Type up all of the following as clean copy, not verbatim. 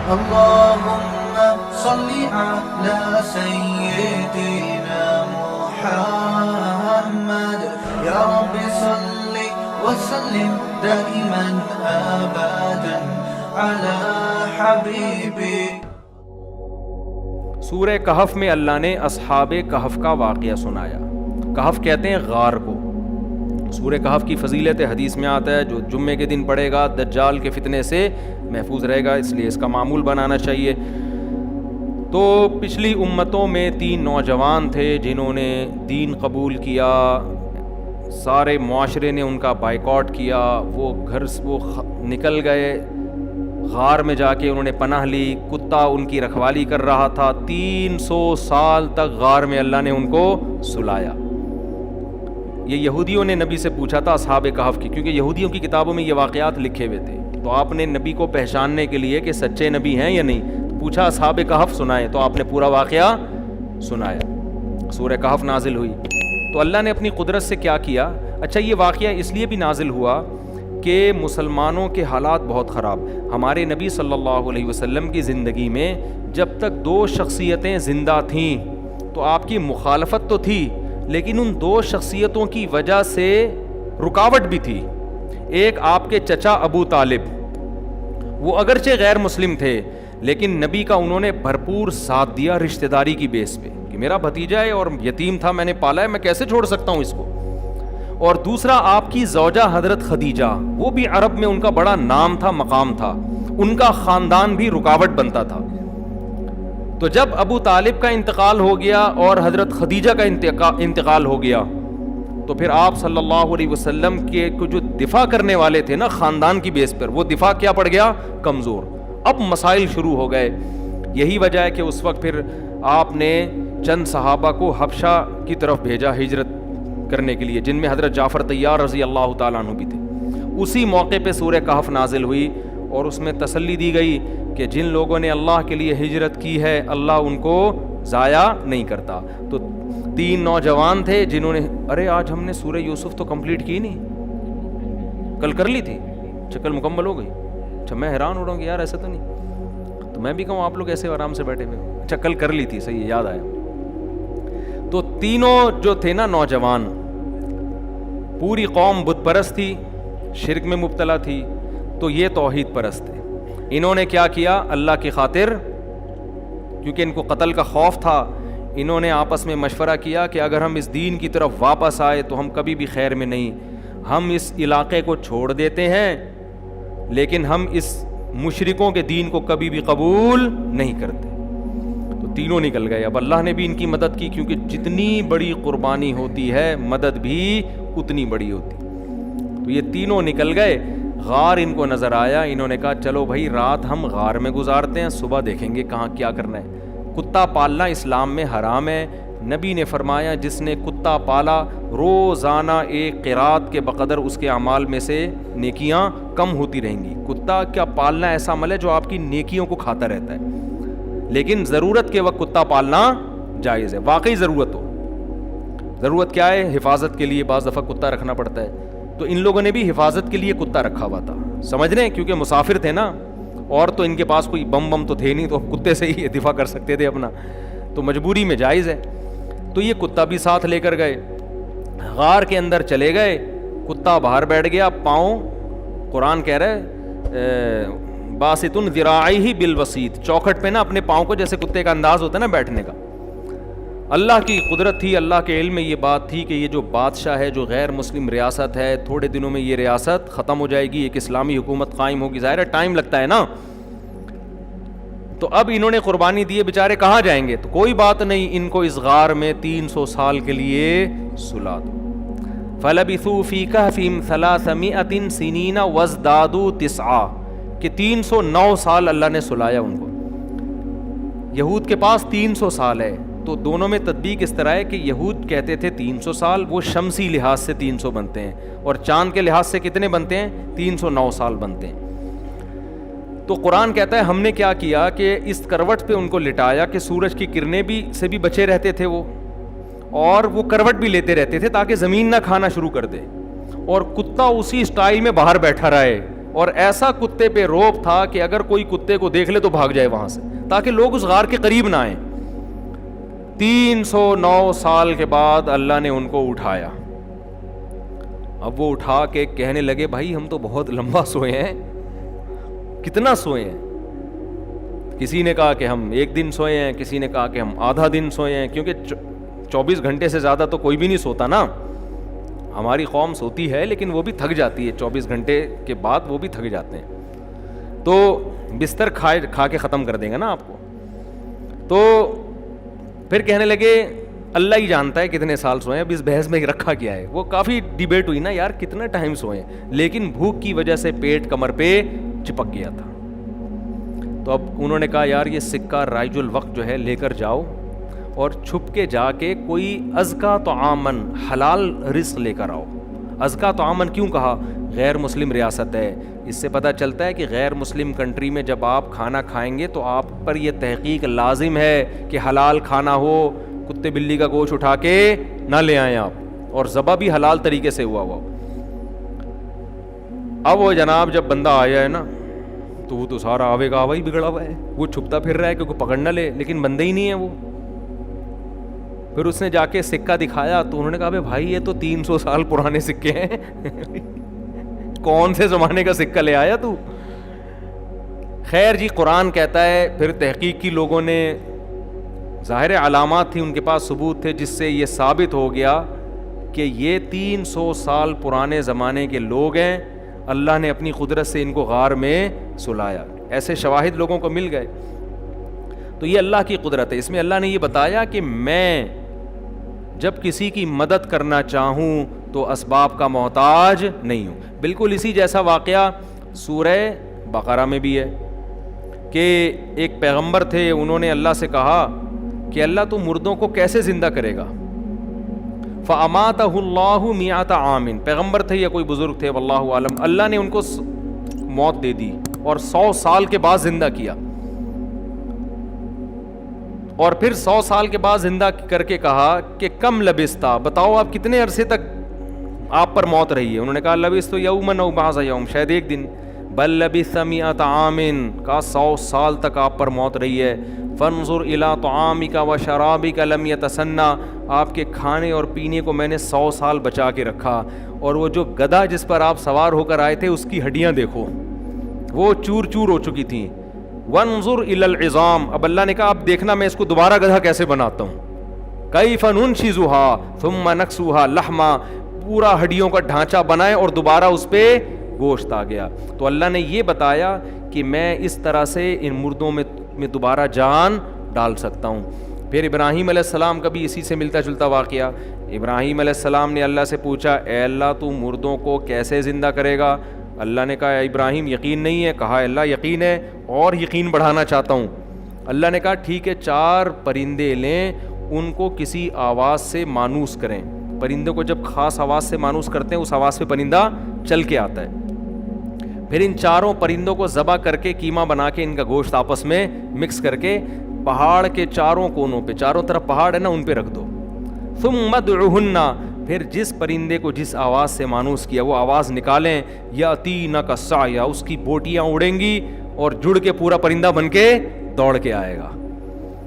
اللهم صل على سيدنا محمد يا رب صل وسلم دائما ابدا على حبيبي. سورہ کہف میں اللہ نے اصحاب کہف کا واقعہ سنایا. کہف کہتے ہیں غار کو. سورہ کہف کی فضیلت حدیث میں آتا ہے جو جمعے کے دن پڑھے گا دجال کے فتنے سے محفوظ رہے گا، اس لیے اس کا معمول بنانا چاہیے. تو پچھلی امتوں میں 3 نوجوان تھے جنہوں نے دین قبول کیا، سارے معاشرے نے ان کا بائیکاٹ کیا، وہ گھر سے وہ نکل گئے، غار میں جا کے انہوں نے پناہ لی، کتا ان کی رکھوالی کر رہا تھا. 300 سال تک غار میں اللہ نے ان کو سلایا. یہ یہودیوں نے نبی سے پوچھا تھا اصحاب کہف کی، کیونکہ یہودیوں کی کتابوں میں یہ واقعات لکھے ہوئے تھے. تو آپ نے نبی کو پہچاننے کے لیے کہ سچے نبی ہیں یا نہیں تو پوچھا اصحاب کہف سنائیں، تو آپ نے پورا واقعہ سنایا. سورہ کہف نازل ہوئی تو اللہ نے اپنی قدرت سے کیا کیا. اچھا، یہ واقعہ اس لیے بھی نازل ہوا کہ مسلمانوں کے حالات بہت خراب. ہمارے نبی صلی اللہ علیہ وسلم کی زندگی میں جب تک 2 شخصیتیں زندہ تھیں تو آپ کی مخالفت تو تھی، لیکن ان 2 شخصیتوں کی وجہ سے رکاوٹ بھی تھی. ایک آپ کے چچا ابو طالب، وہ اگرچہ غیر مسلم تھے لیکن نبی کا انہوں نے بھرپور ساتھ دیا رشتہ داری کی بیس پہ کہ میرا بھتیجا ہے اور یتیم تھا، میں نے پالا ہے، میں کیسے چھوڑ سکتا ہوں اس کو. اور دوسرا آپ کی زوجہ حضرت خدیجہ، وہ بھی عرب میں ان کا بڑا نام تھا، مقام تھا، ان کا خاندان بھی رکاوٹ بنتا تھا. تو جب ابو طالب کا انتقال ہو گیا اور حضرت خدیجہ کا انتقال ہو گیا تو پھر آپ صلی اللہ علیہ وسلم کے جو دفاع کرنے والے تھے نا خاندان کی بیس پر، وہ دفاع کیا پڑ گیا؟ کمزور. اب مسائل شروع ہو گئے. یہی وجہ ہے کہ اس وقت پھر آپ نے چند صحابہ کو حبشہ کی طرف بھیجا ہجرت کرنے کے لیے، جن میں حضرت جعفر طیار رضی اللہ تعالیٰ عنہ بھی تھے. اسی موقع پہ سورہ کہف نازل ہوئی اور اس میں تسلی دی گئی کہ جن لوگوں نے اللہ کے لیے ہجرت کی ہے اللہ ان کو ضائع نہیں کرتا. تو 3 نوجوان تھے جنہوں نے ارے آج ہم نے سورہ یوسف تو کمپلیٹ کی نہیں، کل کر لی تھی، کل مکمل ہو گئی. اچھا، میں حیران ہو رہا ہوں کہ یار ایسا تو نہیں. تو میں بھی کہوں آپ لوگ ایسے آرام سے بیٹھے ہوئے. اچھا، کل کر لی تھی، صحیح ہے، یاد آیا. تو تینوں جو تھے نا نوجوان، پوری قوم بت پرست تھی، شرک میں مبتلا تھی، تو یہ توحید پرست تھے. انہوں نے کیا کیا؟ اللہ کی خاطر، کیونکہ ان کو قتل کا خوف تھا، انہوں نے آپس میں مشورہ کیا کہ اگر ہم اس دین کی طرف واپس آئے تو ہم کبھی بھی خیر میں نہیں، ہم اس علاقے کو چھوڑ دیتے ہیں لیکن ہم اس مشرکوں کے دین کو کبھی بھی قبول نہیں کرتے. تو تینوں نکل گئے. اب اللہ نے بھی ان کی مدد کی، کیونکہ جتنی بڑی قربانی ہوتی ہے مدد بھی اتنی بڑی ہوتی. تو یہ تینوں نکل گئے. غار ان کو نظر آیا، انہوں نے کہا چلو بھائی رات ہم غار میں گزارتے ہیں، صبح دیکھیں گے کہاں کیا کرنا ہے. کتا پالنا اسلام میں حرام ہے. نبی نے فرمایا جس نے کتا پالا روزانہ 1 قرات کے بقدر اس کے اعمال میں سے نیکیاں کم ہوتی رہیں گی. کتا کیا پالنا ایسا عمل ہے جو آپ کی نیکیوں کو کھاتا رہتا ہے، لیکن ضرورت کے وقت کتا پالنا جائز ہے. واقعی ضرورت ہو. ضرورت کیا ہے؟ حفاظت کے لیے بعض دفعہ کتا رکھنا پڑتا ہے. تو ان لوگوں نے بھی حفاظت کے لیے کتا رکھا ہوا تھا، سمجھ رہے ہیں، کیونکہ مسافر تھے نا، اور تو ان کے پاس کوئی بم تو تھے نہیں، تو کتے سے ہی دفاع کر سکتے تھے اپنا، تو مجبوری میں جائز ہے. تو یہ کتا بھی ساتھ لے کر گئے. غار کے اندر چلے گئے، کتا باہر بیٹھ گیا، پاؤں، قرآن کہہ رہا ہے باسطن ذراعیہ بالوسیط، چوکھٹ پہ نا اپنے پاؤں کو، جیسے کتے کا انداز ہوتا ہے نا بیٹھنے کا. اللہ کی قدرت تھی، اللہ کے علم میں یہ بات تھی کہ یہ جو بادشاہ ہے، جو غیر مسلم ریاست ہے، تھوڑے دنوں میں یہ ریاست ختم ہو جائے گی، ایک اسلامی حکومت قائم ہوگی. ظاہر ہے ٹائم لگتا ہے نا. تو اب انہوں نے قربانی دی ہے، بیچارے کہاں جائیں گے؟ تو کوئی بات نہیں، ان کو اس غار میں 300 سال کے لیے سلا دو. فَلَبِثُوا فِي كَهْفِهِمْ 300 سِنِينَ وَازْدَادُوا 9 کہ 309 سال اللہ نے سلایا ان کو. یہود کے پاس 300 سال ہے، تو دونوں میں تطبیق اس طرح ہے کہ یہود کہتے تھے 300 سال، وہ شمسی لحاظ سے 300 بنتے ہیں، اور چاند کے لحاظ سے کتنے بنتے ہیں؟ 309 سال بنتے ہیں. تو قرآن کہتا ہے ہم نے کیا کیا کہ اس کروٹ پہ ان کو لٹایا کہ سورج کی کرنیں بھی سے بھی بچے رہتے تھے وہ، اور وہ کروٹ بھی لیتے رہتے تھے تاکہ زمین نہ کھانا شروع کر دے، اور کتا اسی سٹائل میں باہر بیٹھا رہے اور ایسا کتے پہ روب تھا کہ اگر کوئی کتے کو دیکھ لے تو بھاگ جائے وہاں سے، تاکہ لوگ اس غار کے قریب نہ آئیں۔ 309 سال کے بعد اللہ نے ان کو اٹھایا۔ اب وہ اٹھا کے کہنے لگے بھائی ہم تو بہت لمبا سوئے ہیں، کتنا سوئے ہیں؟ کسی نے کہا کہ ہم 1 دن سوئے ہیں، کسی نے کہا کہ ہم آدھا دن سوئے ہیں، کیونکہ 24 گھنٹے سے زیادہ تو کوئی بھی نہیں سوتا نا۔ ہماری قوم سوتی ہے لیکن وہ بھی تھک جاتی ہے، 24 گھنٹے کے بعد وہ بھی تھک جاتے ہیں، تو بستر کھا کے ختم کر دیں گے نا آپ کو۔ تو پھر کہنے لگے اللہ ہی جانتا ہے کتنے سال سوئے ہیں، اب اس بحث میں رکھا کیا ہے۔ وہ کافی ڈیبیٹ ہوئی نا یار کتنا ٹائم سوئے ہیں، لیکن بھوک کی وجہ سے پیٹ کمر پہ چپک گیا تھا۔ تو اب انہوں نے کہا یار یہ سکہ رائج الوقت جو ہے لے کر جاؤ اور چھپ کے جا کے کوئی ازکا طعامن حلال رزق لے کر آؤ۔ ازکا طعامن کیوں کہا؟ غیر مسلم ریاست ہے، اس سے پتہ چلتا ہے کہ غیر مسلم کنٹری میں جب آپ کھانا کھائیں گے تو آپ پر یہ تحقیق لازم ہے کہ حلال کھانا ہو، کتے بلی کا گوشت اٹھا کے نہ لے آئیں آپ، اور ذبح بھی حلال طریقے سے ہوا ہوا۔ اب وہ جناب جب بندہ آیا ہے نا تو وہ تو سارا آوے کا آوا ہی بگڑا ہوا ہے، وہ چھپتا پھر رہا ہے کیونکہ پکڑ نہ لے، لیکن بندے ہی نہیں ہے وہ۔ پھر اس نے جا کے سکہ دکھایا تو انہوں نے کہا بھائی یہ تو 300 سال پرانے سکے ہیں کون سے زمانے کا سکہ لے آیا تو؟ خیر جی قرآن کہتا ہے، پھر تحقیق کی لوگوں نے، ظاہر علامات تھی ان کے پاس، ثبوت تھے جس سے یہ ثابت ہو گیا کہ یہ 300 سال پرانے زمانے کے لوگ ہیں، اللہ نے اپنی قدرت سے ان کو غار میں سلایا۔ ایسے شواہد لوگوں کو مل گئے۔ تو یہ اللہ کی قدرت ہے۔ اس میں اللہ نے یہ بتایا کہ میں جب کسی کی مدد کرنا چاہوں تو اسباب کا محتاج نہیں ہوں۔ بالکل اسی جیسا واقعہ سورہ بقرہ میں بھی ہے کہ ایک پیغمبر تھے، انہوں نے اللہ سے کہا کہ اللہ تو مردوں کو کیسے زندہ کرے گا؟ فَأَمَاتَهُ اللَّهُ مِئَةَ عَامٍ، پیغمبر تھے یا کوئی بزرگ تھے واللہ عالم، اللہ نے ان کو موت دے دی اور 100 سال کے بعد زندہ کیا، اور پھر 100 سال کے بعد زندہ کر کے کہا کہ کم لبستا، بتاؤ آپ کتنے عرصے تک آپ پر موت رہی ہے؟ انہوں نے کہا لبست یوما او بعض یوم، شاید ایک دن، بل لبث 100 عام، کہا 100 سال تک آپ پر موت رہی ہے۔ فانظر الی طعامک و شرابک لم یتسنى، آپ کے کھانے اور پینے کو میں نے 100 سال بچا کے رکھا، اور وہ جو گدھا جس پر آپ سوار ہو کر آئے تھے اس کی ہڈیاں دیکھو وہ چور چور ہو چکی تھیں۔ وانظر الی العظام، اب اللہ نے کہا اب دیکھنا میں اس کو دوبارہ گدھا کیسے بناتا ہوں۔ کیف ننشزها ثم نکسوها لحما، پورا ہڈیوں کا ڈھانچہ بنائے اور دوبارہ اس پہ گوشت آ گیا۔ تو اللہ نے یہ بتایا کہ میں اس طرح سے ان مردوں میں دوبارہ جان ڈال سکتا ہوں۔ پھر ابراہیم علیہ السلام کا بھی اسی سے ملتا جلتا واقعہ، ابراہیم علیہ السلام نے اللہ سے پوچھا اے اللہ تو مردوں کو کیسے زندہ کرے گا؟ اللہ نے کہا اے ابراہیم یقین نہیں ہے؟ کہا اللہ یقین ہے اور یقین بڑھانا چاہتا ہوں۔ اللہ نے کہا ٹھیک ہے 4 پرندے لیں، ان کو کسی آواز سے مانوس کریں، پرندوں کو جب خاص آواز سے مانوس کرتے ہیں اس آواز پہ پرندہ چل کے آتا ہے۔ پھر ان 4 پرندوں کو ذبح کر کے قیمہ بنا کے ان کا گوشت آپس میں مکس کر کے پہاڑ کے 4 کونوں پہ، چاروں طرف پہاڑ ہے نا ان پہ رکھ دو۔ ثم ادعوہن، پھر جس پرندے کو جس آواز سے مانوس کیا وہ آواز نکالیں، یاتینک سعیا، اس کی بوٹیاں اڑیں گی اور جڑ کے پورا پرندہ بن کے دوڑ کے آئے گا۔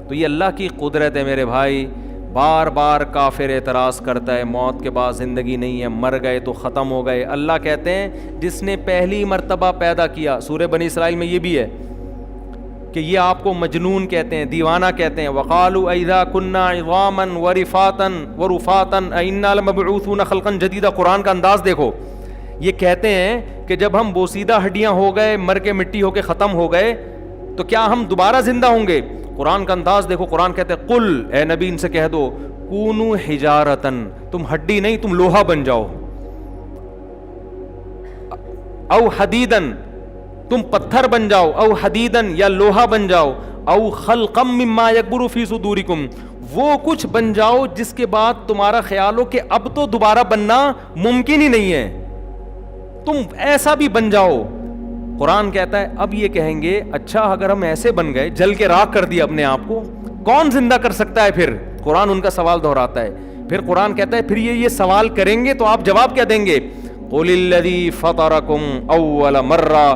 تو یہ اللہ کی قدرت ہے میرے بھائی۔ بار بار کافر اعتراض کرتا ہے موت کے بعد زندگی نہیں ہے، مر گئے تو ختم ہو گئے۔ اللہ کہتے ہیں جس نے پہلی مرتبہ پیدا کیا، سورہ بنی اسرائیل میں یہ بھی ہے کہ یہ آپ کو مجنون کہتے ہیں، دیوانہ کہتے ہیں۔ وقالوا اذا كنا عظاما ورفاتا ائنا لمبعوثون خلقا جديدا، قرآن کا انداز دیکھو، یہ کہتے ہیں کہ جب ہم بوسیدہ ہڈیاں ہو گئے، مر کے مٹی ہو کے ختم ہو گئے تو کیا ہم دوبارہ زندہ ہوں گے؟ قرآن کا انداز دیکھو، قرآن کہتے ہیں قل، اے نبی ان سے کہہ دو، کونوا حجارتن، تم ہڈی نہیں تم لوہا بن جاؤ، او حدیدن، تم پتھر بن جاؤ، او حدیدن یا لوہا بن جاؤ، او خلقا مما یکبر فی صدورکم، وہ کچھ بن جاؤ جس کے بعد تمہارا خیال ہو کہ اب تو دوبارہ بننا ممکن ہی نہیں ہے، تم ایسا بھی بن جاؤ۔ قرآن کہتا ہے اب یہ کہیں گے اچھا اگر ہم ایسے بن گئے، جل کے راکھ کر دیا اپنے آپ کو، کون زندہ کر سکتا ہے پھر؟ قرآن ان کا سوال دہراتا ہے۔ پھر قرآن کہتا ہے پھر یہ سوال کریں گے تو آپ جواب کیا دیں گے؟ قل الذی فطرکم اول مرہ.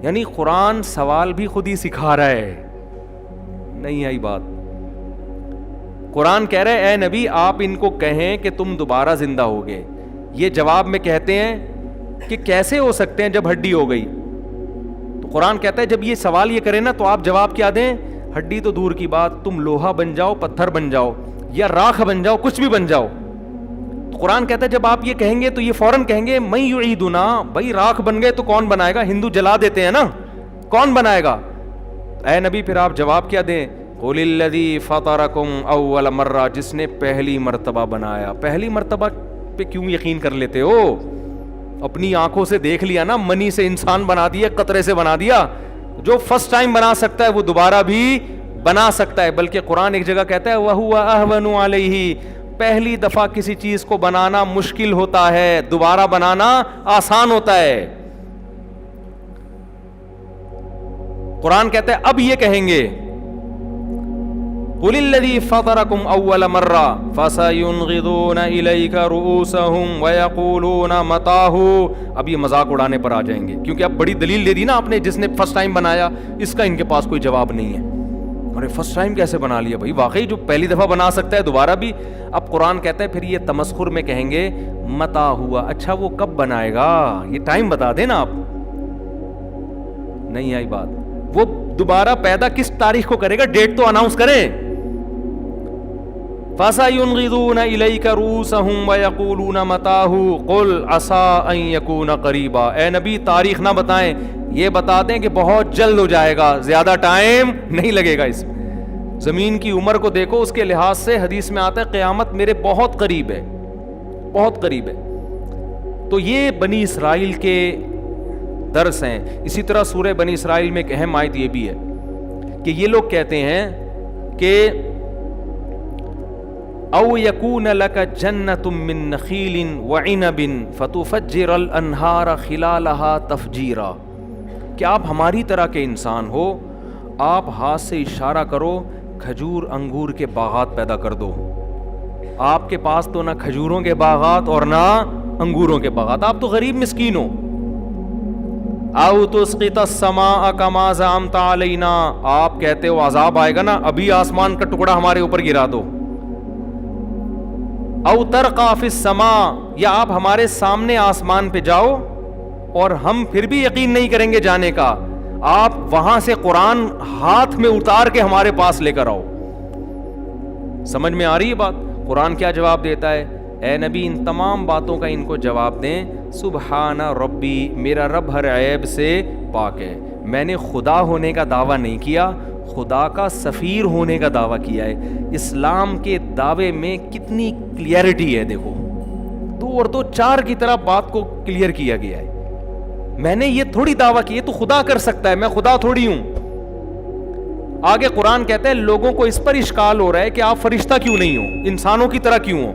یعنی قرآن سوال بھی خود ہی سکھا رہا ہے. نہیں آئی بات. قرآن کہہ رہے اے نبی آپ ان کو کہیں کہ تم دوبارہ زندہ ہوگے. یہ جواب میں کہتے ہیں کہ کیسے ہو سکتے ہیں جب ہڈی ہو گئی. تو قرآن کہتا ہے جب یہ سوال یہ کرے نا تو آپ جواب کیا دیں؟ ہڈی تو دور کی بات, تم لوہا بن جاؤ, پتھر بن جاؤ, یا راکھ بن جاؤ, کچھ بھی بن جاؤ. تو قرآن کہتا ہے جب آپ یہ کہیں گے تو یہ فوراً کہیں گے من یعیدنا. بھائی راکھ بن گئے تو کون بنائے گا؟ ہندو جلا دیتے ہیں نا, کون بنائے گا؟ اے نبی پھر آپ جواب کیا دیں؟ قل الذی فطرکم اول مرہ, جس نے پہلی مرتبہ بنایا. پہلی مرتبہ پہ کیوں یقین کر لیتے ہو؟ اپنی آنکھوں سے دیکھ لیا نا, منی سے انسان بنا دیا, قطرے سے بنا دیا. جو فرسٹ ٹائم بنا سکتا ہے وہ دوبارہ بھی بنا سکتا ہے. بلکہ قرآن ایک جگہ کہتا ہے وَهُوَ أَهْوَنُ عَلَيْهِ, پہلی دفعہ کسی چیز کو بنانا مشکل ہوتا ہے, دوبارہ بنانا آسان ہوتا ہے. قرآن کہتا ہے اب یہ کہیں گے قل الذی فطرکم اول مرہ فسینغضون الیک رؤوسہم ویقولون متاہ. اب یہ مذاق اڑانے پر آ جائیں گے کیونکہ اب بڑی دلیل دے دی نا آپ نے, جس نے فرسٹ ٹائم بنایا اس کا ان کے پاس کوئی جواب نہیں ہے. ارے فرسٹ ٹائم کیسے بنا لیا بھائی؟ واقعی جو پہلی دفعہ بنا سکتا ہے دوبارہ بھی. اب قرآن کہتا ہے پھر یہ تمسخر میں کہیں گے متا ہوا. اچھا وہ کب بنائے گا؟ یہ ٹائم بتا دیں نا آپ. نہیں آئی بات. وہ دوبارہ پیدا کس تاریخ کو کرے گا؟ ڈیٹ تو اناؤنس کریں. فَسَيُنْغِضُونَ إِلَيْكَ رُؤُوسَهُمْ وَيَقُولُونَ مَتَاهُ قُلْ عَسَىٰ أَن يَكُونَ قَرِيبًا. اے نبی تاریخ نہ بتائیں, یہ بتا دیں کہ بہت جلد ہو جائے گا, زیادہ ٹائم نہیں لگے گا. اس میں زمین کی عمر کو دیکھو, اس کے لحاظ سے حدیث میں آتا ہے قیامت میرے بہت قریب ہے, بہت قریب ہے. تو یہ بنی اسرائیل کے درس ہیں. اسی طرح سورہ بنی اسرائیل میں ایک اہم آیت یہ بھی ہے کہ یہ لوگ کہتے ہیں کہ او یکون لک جنت من نخیل وعنب فتفجر الانہار خلالها تفجیرا. کہ آپ ہماری طرح کے انسان ہو, آپ ہاتھ سے اشارہ کرو کھجور انگور کے باغات پیدا کر دو. آپ کے پاس تو نہ کھجوروں کے باغات اور نہ انگوروں کے باغات, آپ تو غریب مسکین ہو. او تسقط السماء کما زعمت علینا, آپ کہتے ہو عذاب آئے گا نا, ابھی آسمان کا ٹکڑا ہمارے اوپر گرا دو. او ترقا فی السماء, یا آپ ہمارے سامنے آسمان پہ جاؤ اور ہم پھر بھی یقین نہیں کریں گے جانے کا, آپ وہاں سے قرآن ہاتھ میں اتار کے ہمارے پاس لے کر آؤ. سمجھ میں آ رہی ہے بات؟ قرآن کیا جواب دیتا ہے؟ اے نبی ان تمام باتوں کا ان کو جواب دیں سبحان ربی, میرا رب ہر عیب سے پاک ہے. میں نے خدا ہونے کا دعویٰ نہیں کیا, خدا کا سفیر ہونے کا دعویٰ کیا ہے. اسلام کے دعوے میں کتنی کلیئرٹی ہے دیکھو, دو اور دو چار کی طرح بات کو کلیئر کیا گیا ہے. میں نے یہ تھوڑی دعویٰ کی ہے تو خدا کر سکتا ہے, میں خدا تھوڑی ہوں. آگے قرآن کہتا ہے لوگوں کو اس پر اشکال ہو رہا ہے کہ آپ فرشتہ کیوں نہیں ہو, انسانوں کی طرح کیوں ہو.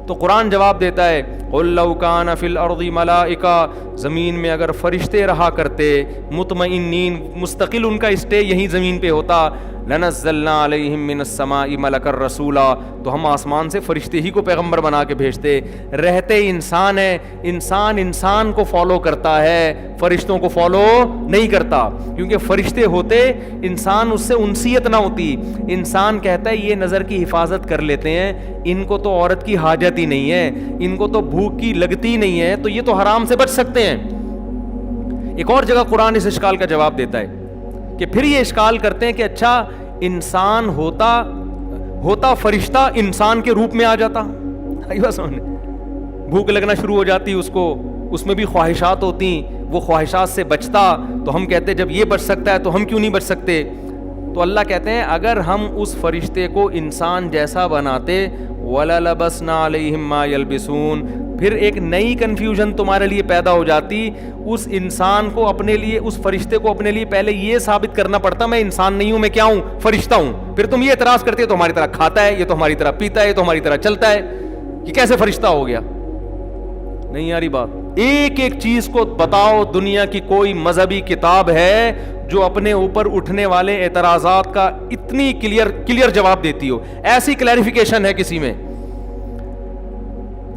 تو قرآن جواب دیتا ہے قل لو کان فی الارض ملائکہ, زمین میں اگر فرشتے رہا کرتے مطمئنین, مستقل ان کا اسٹے یہیں زمین پہ ہوتا, لنزلنا علیہم من السماء ملکا رسولا, تو ہم آسمان سے فرشتے ہی کو پیغمبر بنا کے بھیجتے. رہتے انسان ہے, انسان کو فالو کرتا ہے, فرشتوں کو فالو نہیں کرتا, کیونکہ فرشتے ہوتے انسان اس سے انسیت نہ ہوتی. انسان کہتا ہے یہ نظر کی حفاظت کر لیتے ہیں, ان کو تو عورت کی حاجت ہی نہیں ہے, ان کو تو بھوک کی لگتی نہیں ہے, تو یہ تو حرام سے بچ سکتے ہیں. ایک اور جگہ قرآن اس اشکال کا جواب دیتا ہے کہ پھر یہ اشکال کرتے ہیں کہ اچھا انسان ہوتا فرشتہ انسان کے روپ میں آ جاتا, بھوک لگنا شروع ہو جاتی اس کو, اس میں بھی خواہشات ہوتی, وہ خواہشات سے بچتا, تو ہم کہتے جب یہ بچ سکتا ہے تو ہم کیوں نہیں بچ سکتے. تو اللہ کہتے ہیں اگر ہم اس فرشتے کو انسان جیسا بناتے وَلَلَبَسْنَا عَلَيْهِمْ مَا يَلْبِسُونَ, پھر ایک نئی کنفیوژن تمہارے لیے پیدا ہو جاتی. اس انسان کو اپنے لیے, اس فرشتے کو اپنے لیے پہلے یہ ثابت کرنا پڑتا میں انسان نہیں ہوں, میں کیا ہوں, فرشتہ ہوں. پھر تم یہ اعتراض کرتے تو ہماری طرح کھاتا ہے, یہ تو ہماری طرح پیتا ہے, یہ تو ہماری طرح چلتا ہے, یہ کیسے فرشتہ ہو گیا. نہیں آ رہی بات؟ ایک ایک چیز کو بتاؤ, دنیا کی کوئی مذہبی کتاب ہے جو اپنے اوپر اٹھنے والے اعتراضات کا اتنی کلیئر جواب دیتی ہو؟ ایسی کلیریفیکیشن ہے کسی میں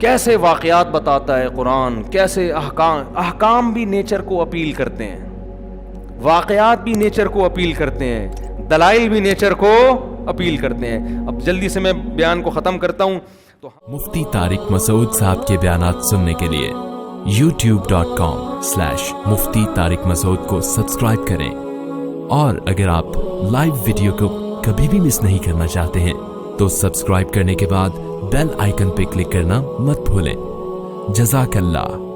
کیسے واقعات بتاتا ہے قرآن, کیسے احکام بھی نیچر کو اپیل کرتے ہیں, واقعات بھی نیچر کو اپیل کرتے ہیں, دلائل بھی نیچر کو اپیل کرتے ہیں. اب جلدی سے میں بیان کو ختم کرتا ہوں. تو مفتی طارق مسعود صاحب کے بیانات سننے کے لیے youtube.com/مفتی طارق مسعود کو سبسکرائب کریں, اور اگر آپ لائیو ویڈیو کو کبھی بھی مس نہیں کرنا چاہتے ہیں تو سبسکرائب کرنے کے بعد بیل آئیکن پہ کلک کرنا مت بھولیں. جزاک اللہ.